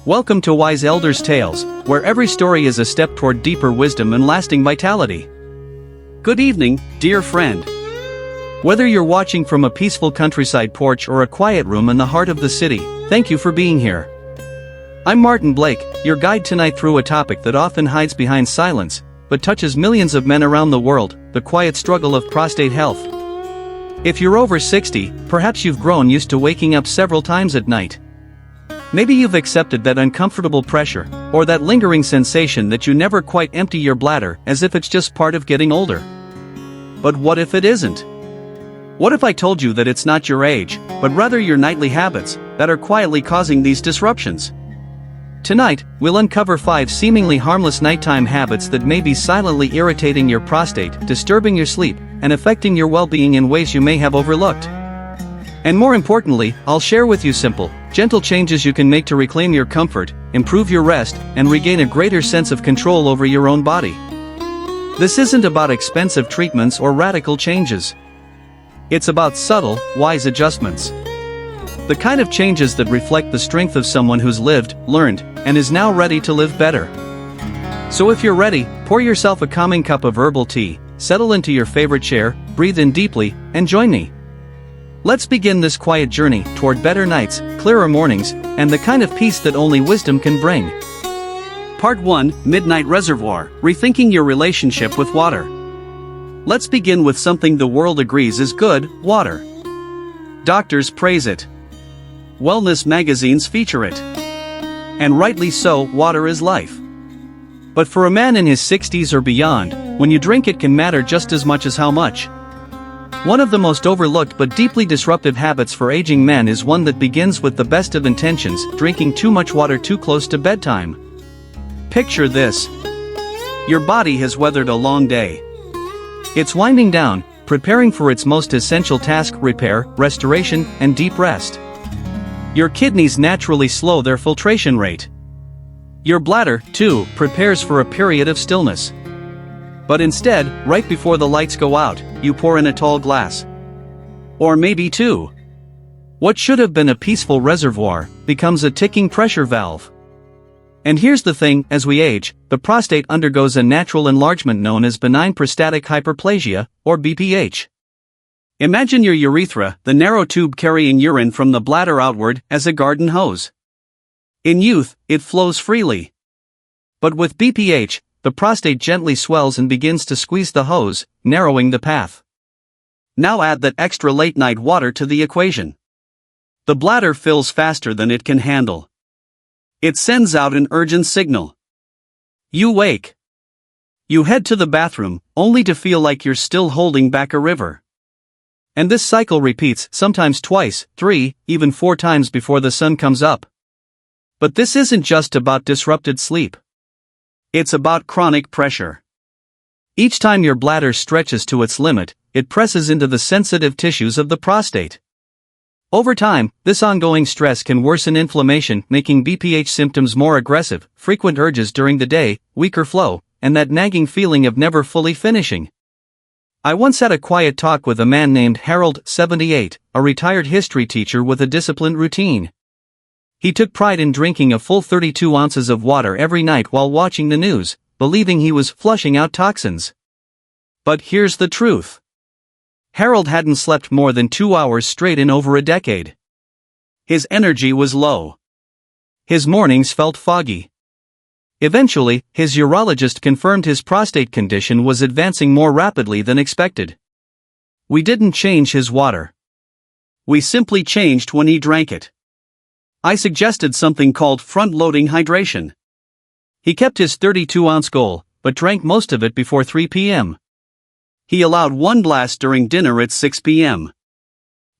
Welcome to Wise Elders' Tales, where every story is a step toward deeper wisdom and lasting vitality. Good evening, dear friend. Whether you're watching from a peaceful countryside porch or a quiet room in the heart of the city, thank you for being here. I'm Martin Blake, your guide tonight through a topic that often hides behind silence, but touches millions of men around the world: the quiet struggle of prostate health. If you're over 60, perhaps you've grown used to waking up several times at night. Maybe you've accepted that uncomfortable pressure, or that lingering sensation that you never quite empty your bladder, as if it's just part of getting older. But what if it isn't? What if I told you that it's not your age, but rather your nightly habits, that are quietly causing these disruptions? Tonight, we'll uncover 5 seemingly harmless nighttime habits that may be silently irritating your prostate, disturbing your sleep, and affecting your well-being in ways you may have overlooked. And more importantly, I'll share with you simple, gentle changes you can make to reclaim your comfort, improve your rest, and regain a greater sense of control over your own body. This isn't about expensive treatments or radical changes. It's about subtle, wise adjustments. The kind of changes that reflect the strength of someone who's lived, learned, and is now ready to live better. So if you're ready, pour yourself a calming cup of herbal tea, settle into your favorite chair, breathe in deeply, and join me. Let's begin this quiet journey toward better nights, clearer mornings, and the kind of peace that only wisdom can bring. Part 1: Midnight Reservoir: Rethinking Your Relationship with Water. Let's begin with something the world agrees is good: water. Doctors praise it. Wellness magazines feature it. And rightly so, water is life. But for a man in his 60s or beyond, when you drink it can matter just as much as how much. One of the most overlooked but deeply disruptive habits for aging men is one that begins with the best of intentions: drinking too much water too close to bedtime. Picture this. Your body has weathered a long day. It's winding down, preparing for its most essential task: repair, restoration, and deep rest. Your kidneys naturally slow their filtration rate. Your bladder, too, prepares for a period of stillness. But instead, right before the lights go out, you pour in a tall glass. Or maybe 2. What should have been a peaceful reservoir becomes a ticking pressure valve. And here's the thing: as we age, the prostate undergoes a natural enlargement known as benign prostatic hyperplasia, or BPH. Imagine your urethra, the narrow tube carrying urine from the bladder outward, as a garden hose. In youth, it flows freely. But with BPH, the prostate gently swells and begins to squeeze the hose, narrowing the path. Now add that extra late-night water to the equation. The bladder fills faster than it can handle. It sends out an urgent signal. You wake. You head to the bathroom, only to feel like you're still holding back a river. And this cycle repeats, sometimes twice, 3, even 4 times before the sun comes up. But this isn't just about disrupted sleep. It's about chronic pressure. Each time your bladder stretches to its limit, it presses into the sensitive tissues of the prostate. Over time, this ongoing stress can worsen inflammation, making BPH symptoms more aggressive: frequent urges during the day, weaker flow, and that nagging feeling of never fully finishing. I once had a quiet talk with a man named Harold, 78, a retired history teacher with a disciplined routine. He took pride in drinking a full 32 ounces of water every night while watching the news, believing he was flushing out toxins. But here's the truth. Harold hadn't slept more than 2 hours straight in over a decade. His energy was low. His mornings felt foggy. Eventually, his urologist confirmed his prostate condition was advancing more rapidly than expected. We didn't change his water. We simply changed when he drank it. I suggested something called front-loading hydration. He kept his 32-ounce goal, but drank most of it before 3 p.m. He allowed 1 glass during dinner at 6 p.m.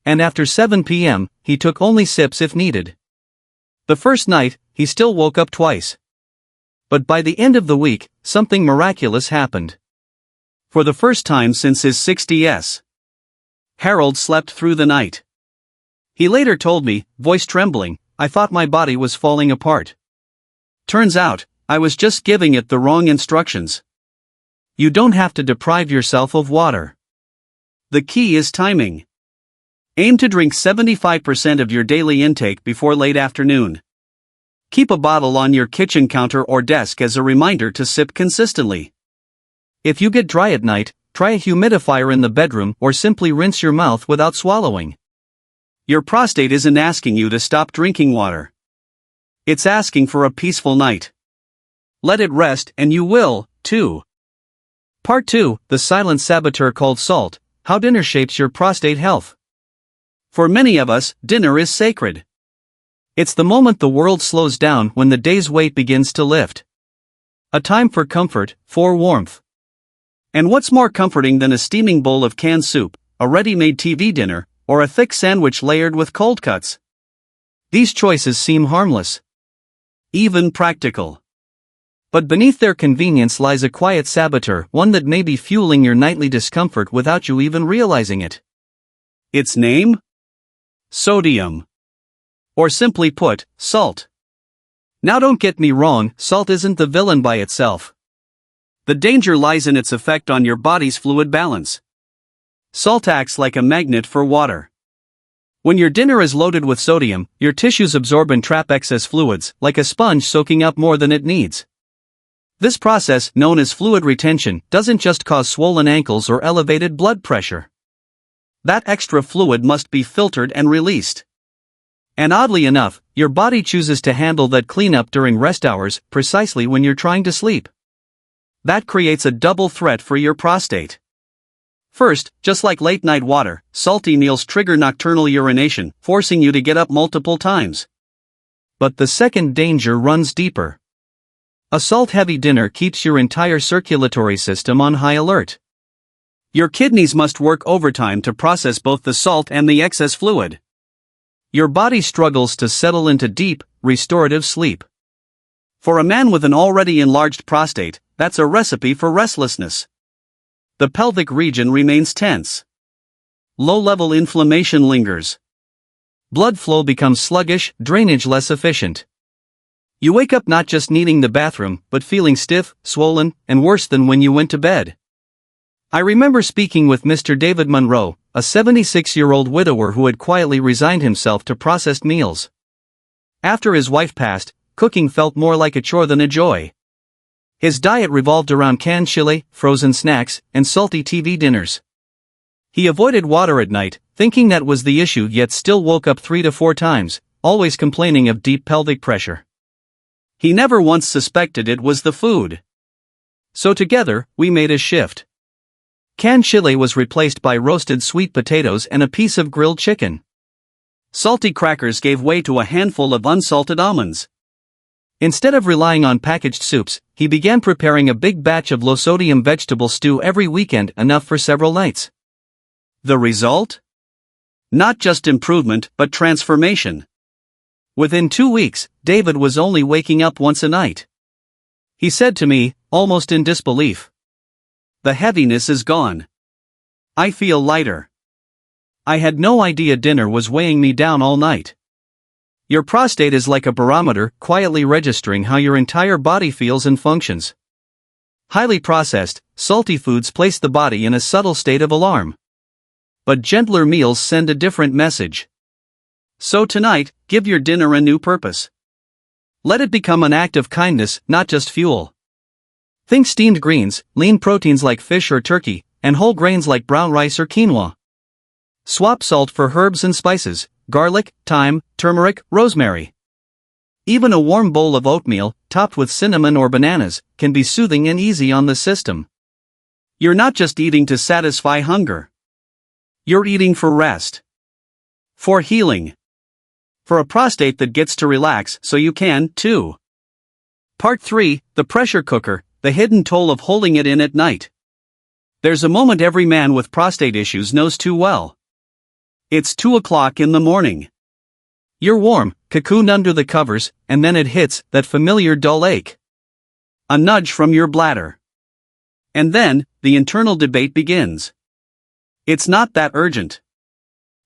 And after 7 p.m., he took only sips if needed. The first night, he still woke up twice. But by the end of the week, something miraculous happened. For the first time since his 60s, Harold slept through the night. He later told me, voice trembling, "I thought my body was falling apart. Turns out, I was just giving it the wrong instructions." You don't have to deprive yourself of water. The key is timing. Aim to drink 75% of your daily intake before late afternoon. Keep a bottle on your kitchen counter or desk as a reminder to sip consistently. If you get dry at night, try a humidifier in the bedroom or simply rinse your mouth without swallowing. Your prostate isn't asking you to stop drinking water. It's asking for a peaceful night. Let it rest and you will, too. Part 2, the silent saboteur called salt, how dinner shapes your prostate health. For many of us, dinner is sacred. It's the moment the world slows down when the day's weight begins to lift. A time for comfort, for warmth. And what's more comforting than a steaming bowl of canned soup, a ready-made TV dinner, or a thick sandwich layered with cold cuts? These choices seem harmless. Even practical. But beneath their convenience lies a quiet saboteur, one that may be fueling your nightly discomfort without you even realizing it. Its name? Sodium. Or simply put, salt. Now don't get me wrong, salt isn't the villain by itself. The danger lies in its effect on your body's fluid balance. Salt acts like a magnet for water. When your dinner is loaded with sodium, your tissues absorb and trap excess fluids, like a sponge soaking up more than it needs. This process, known as fluid retention, doesn't just cause swollen ankles or elevated blood pressure. That extra fluid must be filtered and released. And oddly enough, your body chooses to handle that cleanup during rest hours, precisely when you're trying to sleep. That creates a double threat for your prostate. First, just like late-night water, salty meals trigger nocturnal urination, forcing you to get up multiple times. But the second danger runs deeper. A salt-heavy dinner keeps your entire circulatory system on high alert. Your kidneys must work overtime to process both the salt and the excess fluid. Your body struggles to settle into deep, restorative sleep. For a man with an already enlarged prostate, that's a recipe for restlessness. The pelvic region remains tense. Low-level inflammation lingers. Blood flow becomes sluggish, drainage less efficient. You wake up not just needing the bathroom, but feeling stiff, swollen, and worse than when you went to bed. I remember speaking with Mr. David Monroe, a 76-year-old widower who had quietly resigned himself to processed meals. After his wife passed, cooking felt more like a chore than a joy. His diet revolved around canned chili, frozen snacks, and salty TV dinners. He avoided water at night, thinking that was the issue, yet still woke up 3 to 4 times, always complaining of deep pelvic pressure. He never once suspected it was the food. So together, we made a shift. Canned chili was replaced by roasted sweet potatoes and a piece of grilled chicken. Salty crackers gave way to a handful of unsalted almonds. Instead of relying on packaged soups, he began preparing a big batch of low-sodium vegetable stew every weekend, enough for several nights. The result? Not just improvement, but transformation. Within 2 weeks, David was only waking up once a night. He said to me, almost in disbelief, "The heaviness is gone. I feel lighter. I had no idea dinner was weighing me down all night." Your prostate is like a barometer, quietly registering how your entire body feels and functions. Highly processed, salty foods place the body in a subtle state of alarm. But gentler meals send a different message. So tonight, give your dinner a new purpose. Let it become an act of kindness, not just fuel. Think steamed greens, lean proteins like fish or turkey, and whole grains like brown rice or quinoa. Swap salt for herbs and spices, garlic, thyme, turmeric, rosemary. Even a warm bowl of oatmeal, topped with cinnamon or bananas, can be soothing and easy on the system. You're not just eating to satisfy hunger. You're eating for rest. For healing. For a prostate that gets to relax so you can, too. Part 3, the pressure cooker, the hidden toll of holding it in at night. There's a moment every man with prostate issues knows too well. It's 2 o'clock in the morning. You're warm, cocooned under the covers, and then it hits, that familiar dull ache. A nudge from your bladder. And then, the internal debate begins. It's not that urgent.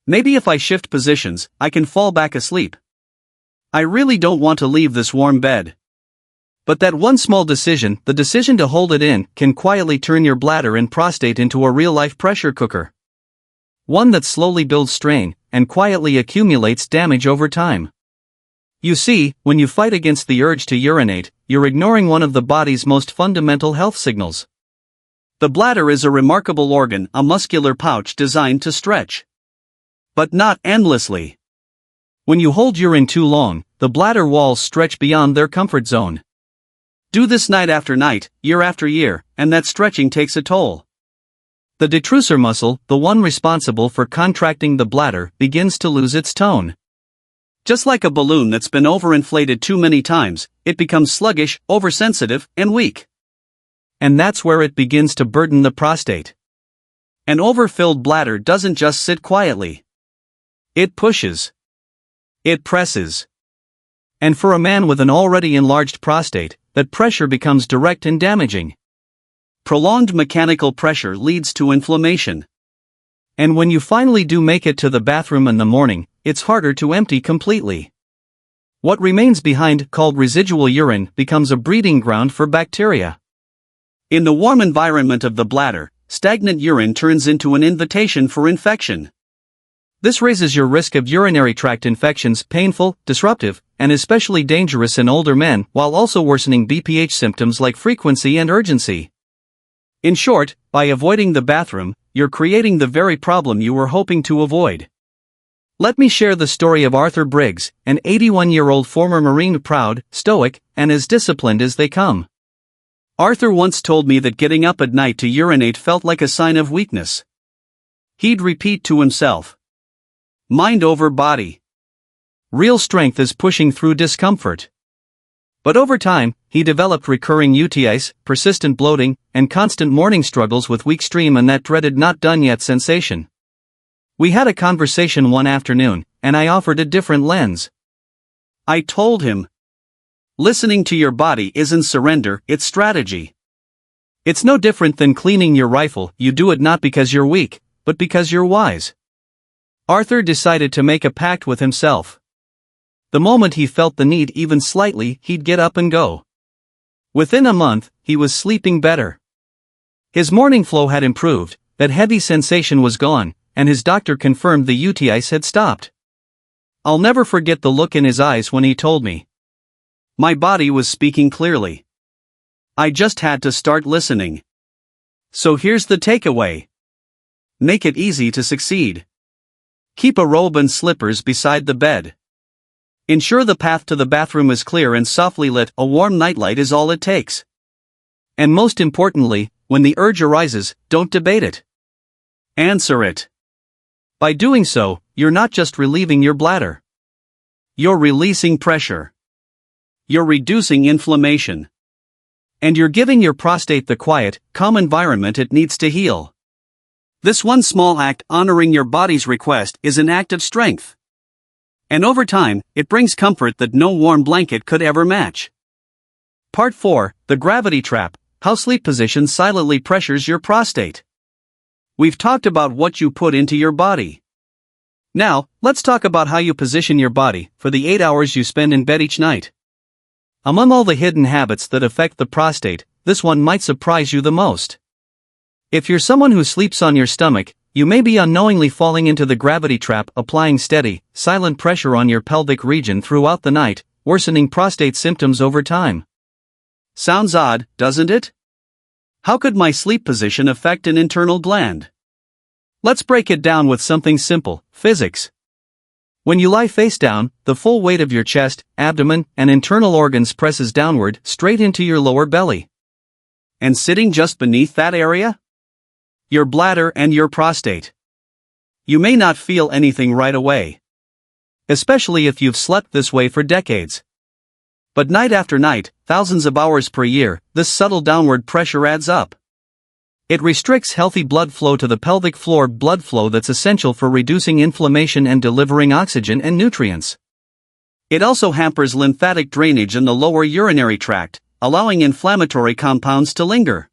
Maybe if I shift positions, I can fall back asleep. I really don't want to leave this warm bed. But that one small decision, the decision to hold it in, can quietly turn your bladder and prostate into a real-life pressure cooker. One that slowly builds strain, and quietly accumulates damage over time. You see, when you fight against the urge to urinate, you're ignoring one of the body's most fundamental health signals. The bladder is a remarkable organ, a muscular pouch designed to stretch. But not endlessly. When you hold urine too long, the bladder walls stretch beyond their comfort zone. Do this night after night, year after year, and that stretching takes a toll. The detrusor muscle, the one responsible for contracting the bladder, begins to lose its tone. Just like a balloon that's been overinflated too many times, it becomes sluggish, oversensitive, and weak. And that's where it begins to burden the prostate. An overfilled bladder doesn't just sit quietly. It pushes. It presses. And for a man with an already enlarged prostate, that pressure becomes direct and damaging. Prolonged mechanical pressure leads to inflammation. And when you finally do make it to the bathroom in the morning, it's harder to empty completely. What remains behind, called residual urine, becomes a breeding ground for bacteria. In the warm environment of the bladder, stagnant urine turns into an invitation for infection. This raises your risk of urinary tract infections, painful, disruptive, and especially dangerous in older men, while also worsening BPH symptoms like frequency and urgency. In short, by avoiding the bathroom, you're creating the very problem you were hoping to avoid. Let me share the story of Arthur Briggs, an 81-year-old former Marine, proud, stoic, and as disciplined as they come. Arthur once told me that getting up at night to urinate felt like a sign of weakness. He'd repeat to himself, "Mind over body. Real strength is pushing through discomfort." But over time, he developed recurring UTIs, persistent bloating, and constant morning struggles with weak stream and that dreaded not done yet sensation. We had a conversation one afternoon, and I offered a different lens. I told him, listening to your body isn't surrender, it's strategy. It's no different than cleaning your rifle, you do it not because you're weak, but because you're wise. Arthur decided to make a pact with himself. The moment he felt the need even slightly, he'd get up and go. Within a month, he was sleeping better. His morning flow had improved, that heavy sensation was gone, and his doctor confirmed the UTIs had stopped. I'll never forget the look in his eyes when he told me. My body was speaking clearly. I just had to start listening. So here's the takeaway. Make it easy to succeed. Keep a robe and slippers beside the bed. Ensure the path to the bathroom is clear and softly lit, a warm nightlight is all it takes. And most importantly, when the urge arises, don't debate it. Answer it. By doing so, you're not just relieving your bladder. You're releasing pressure. You're reducing inflammation. And you're giving your prostate the quiet, calm environment it needs to heal. This one small act, honoring your body's request, is an act of strength. And over time, it brings comfort that no warm blanket could ever match. Part 4, The Gravity Trap, How Sleep Position Silently Pressures Your Prostate. We've talked about what you put into your body. Now, let's talk about how you position your body for the 8 hours you spend in bed each night. Among all the hidden habits that affect the prostate, this one might surprise you the most. If you're someone who sleeps on your stomach, you may be unknowingly falling into the gravity trap, applying steady, silent pressure on your pelvic region throughout the night, worsening prostate symptoms over time. Sounds odd, doesn't it? How could my sleep position affect an internal gland? Let's break it down with something simple, physics. When you lie face down, the full weight of your chest, abdomen, and internal organs presses downward, straight into your lower belly. And sitting just beneath that area? Your bladder and your prostate. You may not feel anything right away. Especially if you've slept this way for decades. But night after night, thousands of hours per year, this subtle downward pressure adds up. It restricts healthy blood flow to the pelvic floor, blood flow that's essential for reducing inflammation and delivering oxygen and nutrients. It also hampers lymphatic drainage in the lower urinary tract, allowing inflammatory compounds to linger.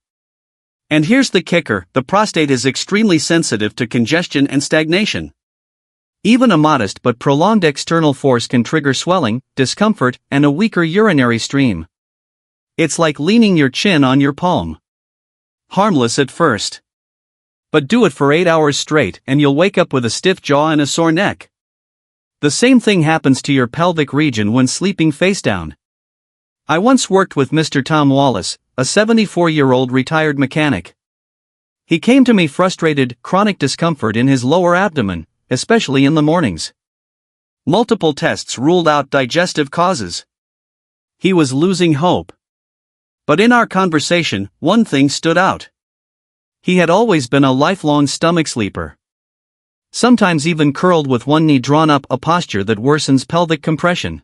And here's the kicker, the prostate is extremely sensitive to congestion and stagnation. Even a modest but prolonged external force can trigger swelling, discomfort, and a weaker urinary stream. It's like leaning your chin on your palm. Harmless at first. But do it for 8 hours straight and you'll wake up with a stiff jaw and a sore neck. The same thing happens to your pelvic region when sleeping face down. I once worked with Mr. Tom Wallace, a 74-year-old retired mechanic. He came to me frustrated, chronic discomfort in his lower abdomen, especially in the mornings. Multiple tests ruled out digestive causes. He was losing hope. But in our conversation, one thing stood out. He had always been a lifelong stomach sleeper. Sometimes even curled with one knee drawn up, a posture that worsens pelvic compression.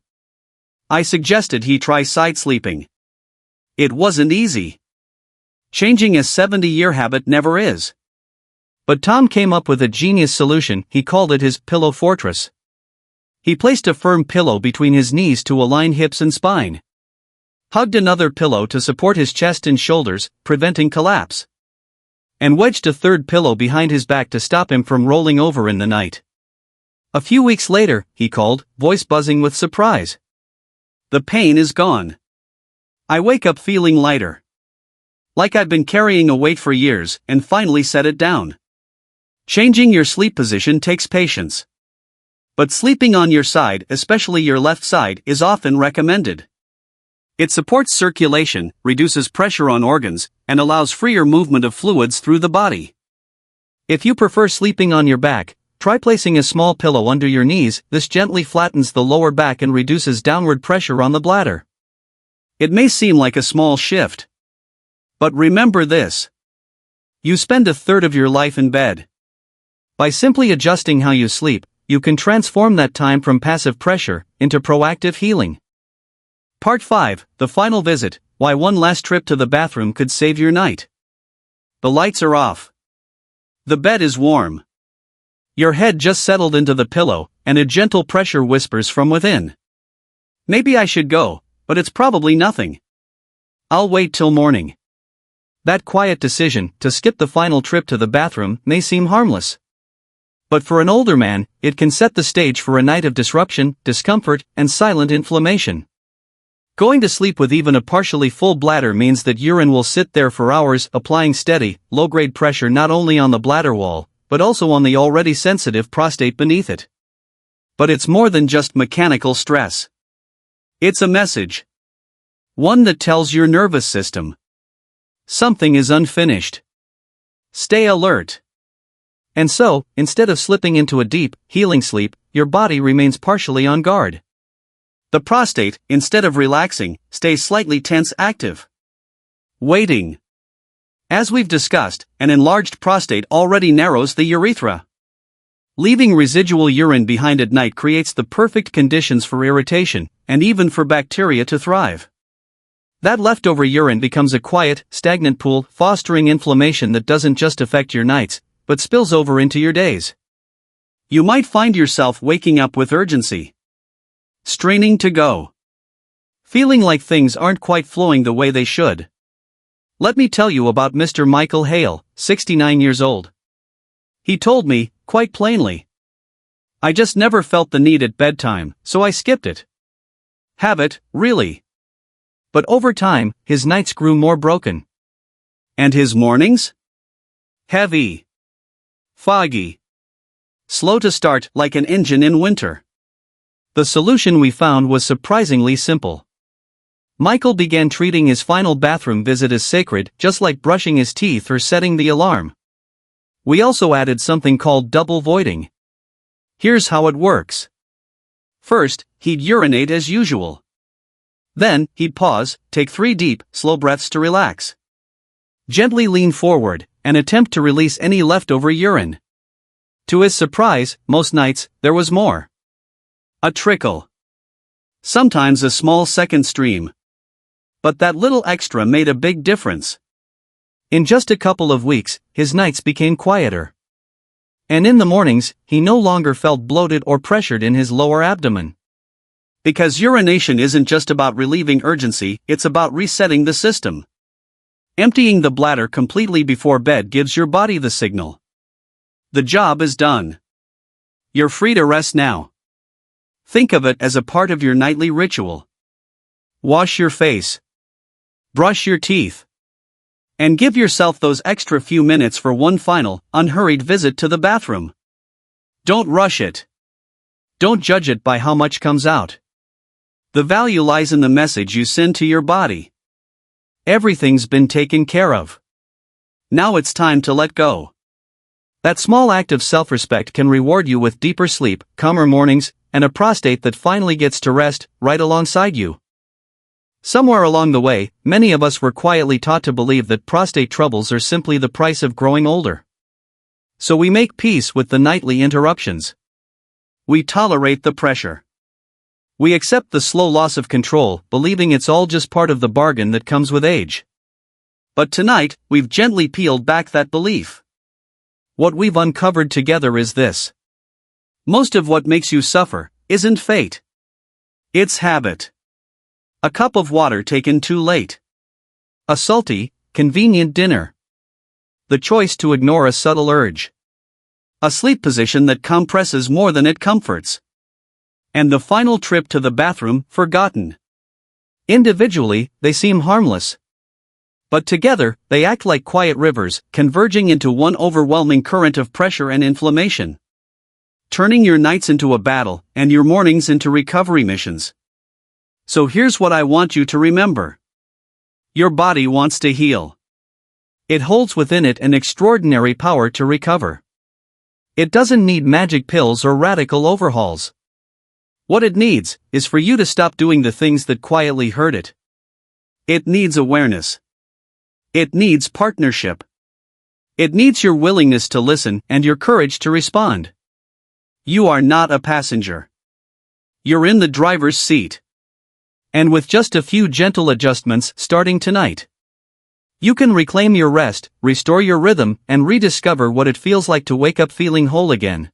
I suggested he try side sleeping. It wasn't easy. Changing a 70-year habit never is. But Tom came up with a genius solution. He called it his pillow fortress. He placed a firm pillow between his knees to align hips and spine. Hugged another pillow to support his chest and shoulders, preventing collapse. And wedged a third pillow behind his back to stop him from rolling over in the night. A few weeks later, he called, voice buzzing with surprise. The pain is gone. I wake up feeling lighter. Like I've been carrying a weight for years, and finally set it down. Changing your sleep position takes patience. But sleeping on your side, especially your left side, is often recommended. It supports circulation, reduces pressure on organs, and allows freer movement of fluids through the body. If you prefer sleeping on your back, try placing a small pillow under your knees. This gently flattens the lower back and reduces downward pressure on the bladder. It may seem like a small shift. But remember this. You spend a third of your life in bed. By simply adjusting how you sleep, you can transform that time from passive pressure into proactive healing. Part 5, the final visit, why one last trip to the bathroom could save your night. The lights are off. The bed is warm. Your head just settled into the pillow, and a gentle pressure whispers from within. Maybe I should go, but it's probably nothing. I'll wait till morning. That quiet decision to skip the final trip to the bathroom may seem harmless. But for an older man, it can set the stage for a night of disruption, discomfort, and silent inflammation. Going to sleep with even a partially full bladder means that urine will sit there for hours, applying steady, low-grade pressure not only on the bladder wall, but also on the already sensitive prostate beneath it. But it's more than just mechanical stress. It's a message. One that tells your nervous system. Something is unfinished. Stay alert. And so, instead of slipping into a deep, healing sleep, your body remains partially on guard. The prostate, instead of relaxing, stays slightly tense, active. Waiting. As we've discussed, an enlarged prostate already narrows the urethra. Leaving residual urine behind at night creates the perfect conditions for irritation, and even for bacteria to thrive. That leftover urine becomes a quiet, stagnant pool, fostering inflammation that doesn't just affect your nights, but spills over into your days. You might find yourself waking up with urgency. Straining to go. Feeling like things aren't quite flowing the way they should. Let me tell you about Mr. Michael Hale, 69 years old. He told me, quite plainly. I just never felt the need at bedtime, so I skipped it. Habit, really. But over time, his nights grew more broken. And his mornings? Heavy. Foggy. Slow to start, like an engine in winter. The solution we found was surprisingly simple. Michael began treating his final bathroom visit as sacred, just like brushing his teeth or setting the alarm. We also added something called double voiding. Here's how it works. First, he'd urinate as usual. Then, he'd pause, take 3 deep, slow breaths to relax. Gently lean forward, and attempt to release any leftover urine. To his surprise, most nights, there was more. A trickle. Sometimes a small second stream. But that little extra made a big difference. In just a couple of weeks, his nights became quieter. And in the mornings, he no longer felt bloated or pressured in his lower abdomen. Because urination isn't just about relieving urgency, it's about resetting the system. Emptying the bladder completely before bed gives your body the signal. The job is done. You're free to rest now. Think of it as a part of your nightly ritual. Wash your face. Brush your teeth. And give yourself those extra few minutes for one final, unhurried visit to the bathroom. Don't rush it. Don't judge it by how much comes out. The value lies in the message you send to your body. Everything's been taken care of. Now it's time to let go. That small act of self-respect can reward you with deeper sleep, calmer mornings, and a prostate that finally gets to rest right alongside you. Somewhere along the way, many of us were quietly taught to believe that prostate troubles are simply the price of growing older. So we make peace with the nightly interruptions. We tolerate the pressure. We accept the slow loss of control, believing it's all just part of the bargain that comes with age. But tonight, we've gently peeled back that belief. What we've uncovered together is this. Most of what makes you suffer isn't fate. It's habit. A cup of water taken too late. A salty, convenient dinner. The choice to ignore a subtle urge. A sleep position that compresses more than it comforts. And the final trip to the bathroom forgotten. Individually, they seem harmless. But together, they act like quiet rivers, converging into one overwhelming current of pressure and inflammation. Turning your nights into a battle, and your mornings into recovery missions. So here's what I want you to remember. Your body wants to heal. It holds within it an extraordinary power to recover. It doesn't need magic pills or radical overhauls. What it needs is for you to stop doing the things that quietly hurt it. It needs awareness. It needs partnership. It needs your willingness to listen and your courage to respond. You are not a passenger. You're in the driver's seat. And with just a few gentle adjustments starting tonight, you can reclaim your rest, restore your rhythm, and rediscover what it feels like to wake up feeling whole again.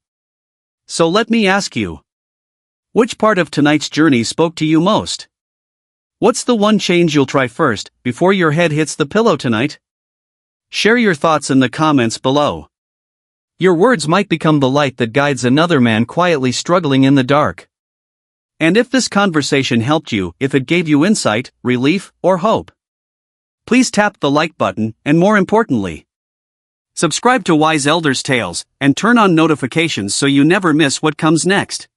So let me ask you, which part of tonight's journey spoke to you most? What's the one change you'll try first, before your head hits the pillow tonight? Share your thoughts in the comments below. Your words might become the light that guides another man quietly struggling in the dark. And if this conversation helped you, if it gave you insight, relief, or hope, please tap the like button, and more importantly, subscribe to Wise Elders' Tales, and turn on notifications so you never miss what comes next.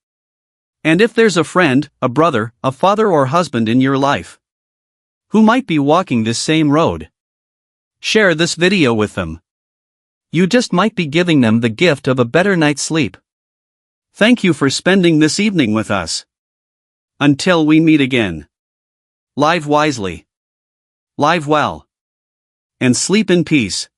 And if there's a friend, a brother, a father or husband in your life who might be walking this same road, share this video with them. You just might be giving them the gift of a better night's sleep. Thank you for spending this evening with us. Until we meet again. Live wisely. Live well. And sleep in peace.